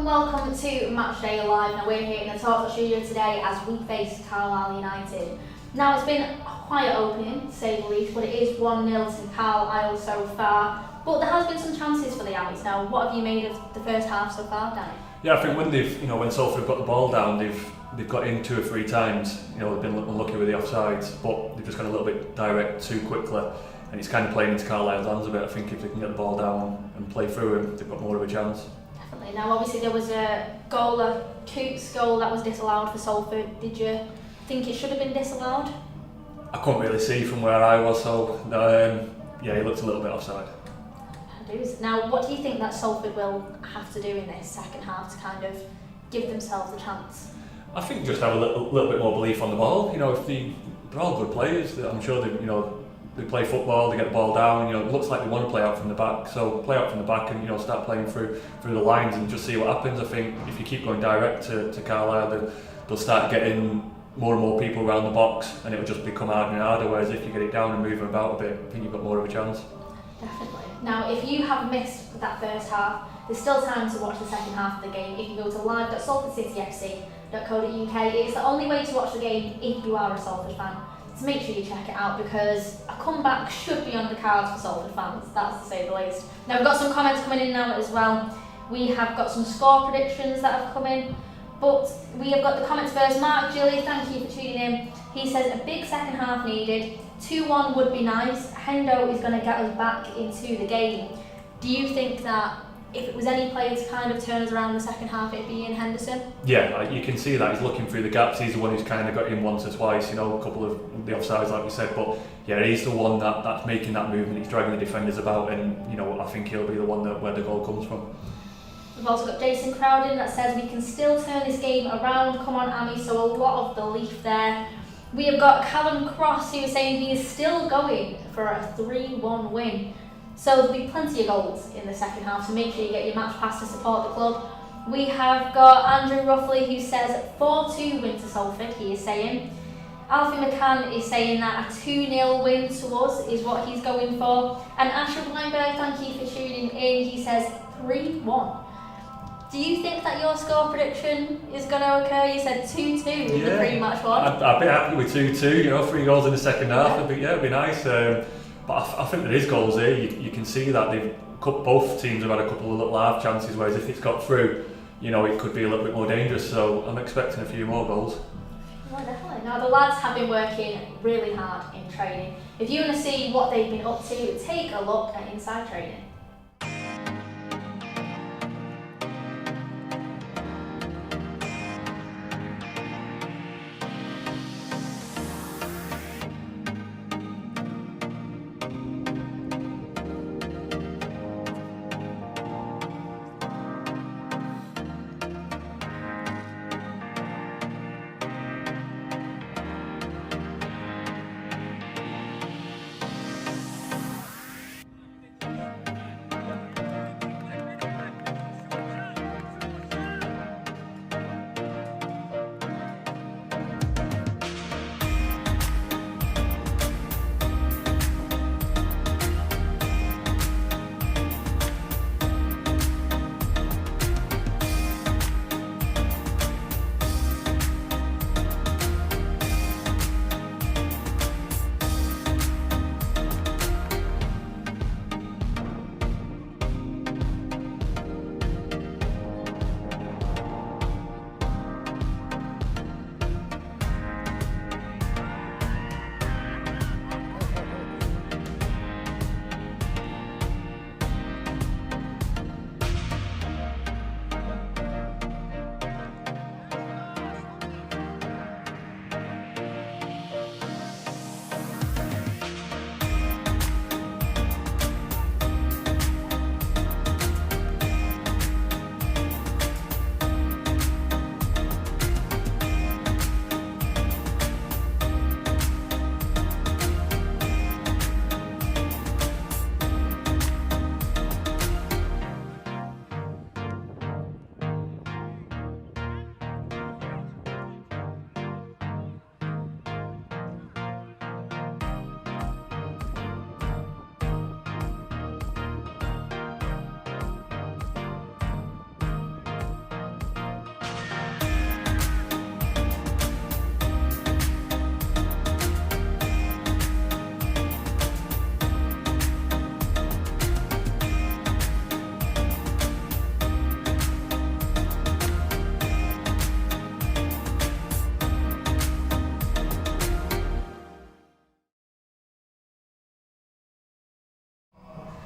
and welcome to Matchday Live. Now we're here in the TalkTalk studio today as we face Carlisle United. Now it's been a quiet opening, to say the least, but it is 1-0 to Carlisle so far. But there has been some chances for the Amis. Now, what have you made of the first half so far, Danny? Yeah, I think when Salford have got the ball down, they've got in 2 or 3 times. They've been unlucky with the offsides, but they've just gone a little bit direct too quickly, and it's kind of playing into Carlisle's hands a bit. I think if they can get the ball down and play through them, they've got more of a chance. Definitely. Now, obviously, there was a Coote's goal that was disallowed for Salford. Did you think it should have been disallowed? I couldn't really see from where I was, so yeah, he looked a little bit offside. Now, what do you think that Salford will have to do in this second half to kind of give themselves a chance? I think just have a little bit more belief on the ball. If they're all good players, I'm sure they play football, they get the ball down. It looks like they want to play out from the back, so play out from the back and start playing through the lines and just see what happens. I think if you keep going direct to Carlisle, they'll start getting more and more people around the box, and it'll just become harder and harder. Whereas if you get it down and move them about a bit, I think you've got more of a chance. Definitely. Now, if you have missed that first half, there's still time to watch the second half of the game. You can go to live.salfordcityfc.co.uk. It's the only way to watch the game if you are a Salford fan. So make sure you check it out because a comeback should be on the cards for Salford fans, that's to say the least. Now, we've got some comments coming in now as well. We have got some score predictions that have come in, but we have got the comments first. Mark Gilly, thank you for tuning in. He says a big second half needed. 2-1 would be nice. Hendo is going to get us back into the game. Do you think that if it was any player to kind of turn us around in the second half, it'd be Ian Henderson? Yeah, you can see that he's looking through the gaps. He's the one who's kind of got in once or twice, a couple of the offsides like we said, but yeah, he's the one that's making that movement. He's dragging the defenders about, and I think he'll be the one where the goal comes from. We've also got Jason Crowden that says we can still turn this game around. Come on, Amy. So a lot of belief there. We have got Callum Cross, who is saying he is still going for a 3-1 win. So there'll be plenty of goals in the second half, so make sure you get your match pass to support the club. We have got Andrew Ruffley, who says 4-2 win to Salford, he is saying. Alfie McCann is saying that a 2-0 win to us is what he's going for. And Asher Weinberg, thank you for tuning in, he says 3-1. Do you think that your score prediction is going to occur? You said 2-2 in the pre-match one. I'd be happy with 2-2, 3 goals in the second half. It'd be nice. But I think there is goals here. You can see that both teams have had a couple of little half chances, whereas if it's got through, it could be a little bit more dangerous. So I'm expecting a few more goals. Well, definitely. Now, the lads have been working really hard in training. If you want to see what they've been up to, take a look at Inside Training.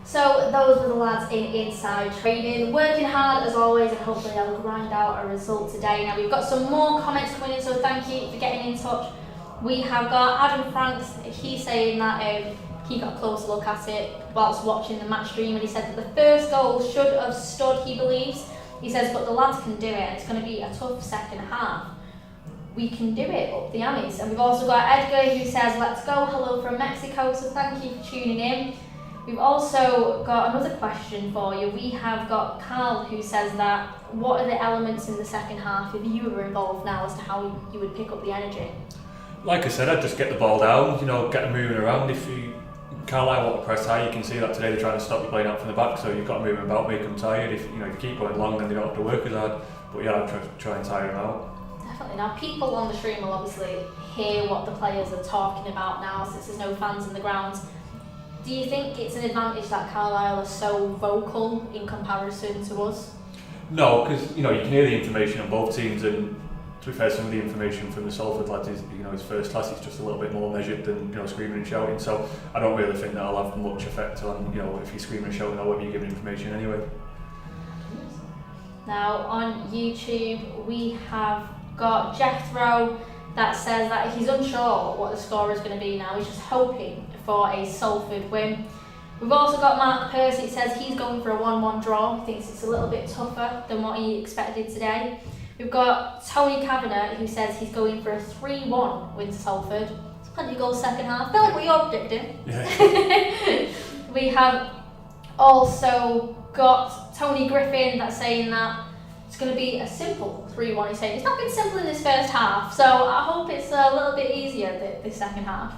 So those were the lads in inside training, working hard as always, and hopefully they'll grind out a result today. Now we've got some more comments coming in, so thank you for getting in touch. We have got Adam Franks, he's saying that he got a close look at it whilst watching the match stream, and he said that the first goal should have stood, he believes. He says, but the lads can do it, and it's going to be a tough second half. We can do it, up the Ammies. And we've also got Edgar who says, let's go, hello from Mexico, so thank you for tuning in. We've also got another question for you. We have got Carl who says that, what are the elements in the second half if you were involved now as to how you would pick up the energy? Like I said, I'd just get the ball down, get them moving around. If Carlisle want to press high, you can see that today they're trying to stop you playing out from the back, so you've got to move them about, make them tired. If you keep going long, then they don't have to work as hard. But yeah, I'd try and tire them out. Definitely. Now, people on the stream will obviously hear what the players are talking about now, since there's no fans in the ground. Do you think it's an advantage that Carlisle are so vocal in comparison to us? No, because you can hear the information on both teams, and to be fair, some of the information from the Salford lads is first class. It's just a little bit more measured than screaming and shouting. So I don't really think that'll have much effect on if you're screaming and shouting or whether you're giving information anyway. Now on YouTube we have got Jethro that says that he's unsure what the score is going to be now. He's just hoping for a Salford win. We've also got Mark Percy, says he's going for a 1-1 draw. He thinks it's a little bit tougher than what he expected today. We've got Tony Kavanagh who says he's going for a 3-1 win to Salford. It's plenty of goals second half. I feel like what you're predicting. Yeah. We have also got Tony Griffin that's saying that it's going to be a simple 3-1. He's saying it's not been simple in this first half, so I hope it's a little bit easier this second half.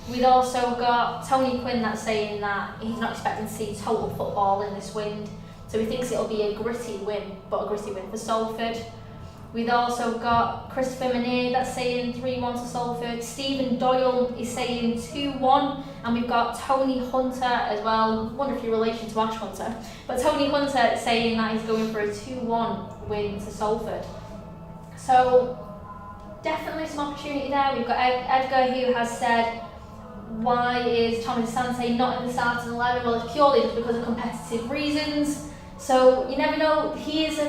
We've also got Tony Quinn that's saying that he's not expecting to see total football in this wind, so he thinks it'll be a gritty win, but a gritty win for Salford. We've also got Christopher Minier that's saying 3-1 to Salford. Stephen Doyle is saying 2-1, and we've got Tony Hunter as well. I wonder if you're relation to Ash Hunter, but Tony Hunter is saying that he's going for a 2-1 win to Salford. So definitely some opportunity there. We've got Edgar who has said, why is Tommy Sante not in the starting 11? Well, it's purely just because of competitive reasons. So you never know. He is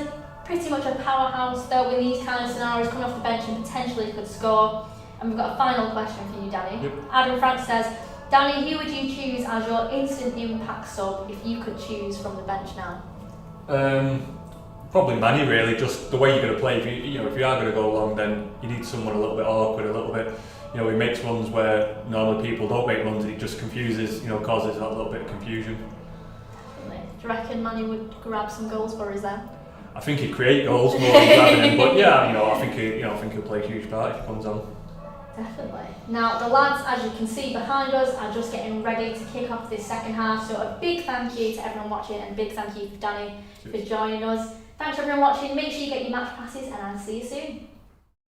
pretty much a powerhouse though in these kind of scenarios, coming off the bench and potentially could score. And we've got a final question for you, Danny. Yep. Adam Frank says, Danny, who would you choose as your instant impact sub if you could choose from the bench now? Probably Manny, really. Just the way you're going to play. If you are going to go long, then you need someone a little bit awkward, a little bit. He makes runs where normally people don't make runs. It just confuses, causes that little bit of confusion. Definitely. Do you reckon Manny would grab some goals for us then? I think he'd create goals more than grabbing them, but yeah, I think he'll play a huge part if he comes on. Definitely. Now the lads, as you can see behind us, are just getting ready to kick off this second half. So a big thank you to everyone watching, and a big thank you to Danny for joining us. Thanks for everyone watching. Make sure you get your match passes, and I'll see you soon.